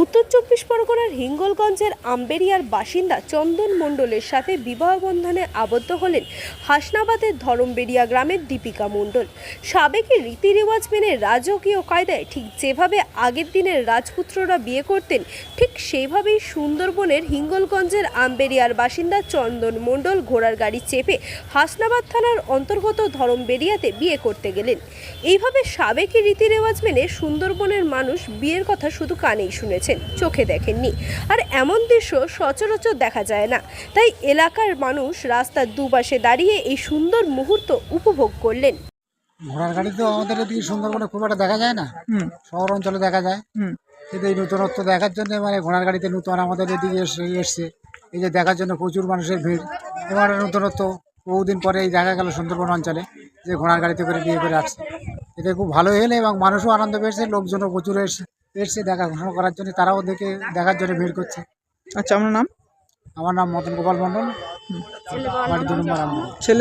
উত্তর চব্বিশ পরগনার হিঙ্গলগঞ্জের আম্বেরিয়ার বাসিন্দা চন্দন মণ্ডলের সাথে বিবাহ বন্ধনে আবদ্ধ হলেন হাসনাবাদের ধরমবেড়িয়া গ্রামের দীপিকা মণ্ডল। সাবেকি রীতি রেওয়াজ মেনে রাজকীয় কায়দায় ঠিক যেভাবে আগের দিনের রাজপুত্ররা বিয়ে করতেন, ঠিক সেইভাবেই সুন্দরবনের হিঙ্গলগঞ্জের আম্বেরিয়ার বাসিন্দা চন্দন মণ্ডল ঘোড়ার গাড়ি চেপে হাসনাবাদ থানার অন্তর্গত ধরমবেড়িয়াতে বিয়ে করতে গেলেন। এইভাবে সাবেকি রীতি রেওয়াজ মেনে সুন্দরবনের মানুষ বিয়ের কথা শুধু কানেই শুনেছেন, চোখে দেখেননি। আর এমন দৃশ্য সচরাচর দেখা যায় না, তাই এলাকার মানুষ রাস্তার দুপাশে দাঁড়িয়ে এই সুন্দর মুহূর্ত উপভোগ করলেন। ঘোড়ার গাড়ি তো আমাদের এদিকে সুন্দরবনে খুব একটা দেখা যায় না, শহর অঞ্চলে দেখা যায়। কিন্তু এই নতুনত্ব দেখার জন্য মানে ঘোড়ার গাড়িতে নতুন আমাদের এদিকে এসছে, এই যে দেখার জন্য প্রচুর মানুষের ভিড়। এবার নতুনত্ব বহুদিন পরে এই দেখা গেল সুন্দরবন অঞ্চলে যে ঘোড়ার গাড়িতে করে বিয়ে করে আসছে। এতে খুব ভালো হলে এবং মানুষও আনন্দ পেয়েছে, লোকজনও প্রচুর এসছে দেখাশোনা করার জন্য, তারাও দেখার জন্য ভিড় করছে। আচ্ছা, আপনার নাম? আমার নাম মদন গোপাল মণ্ডল, বাড়ি 2 নম্বর। ছেলে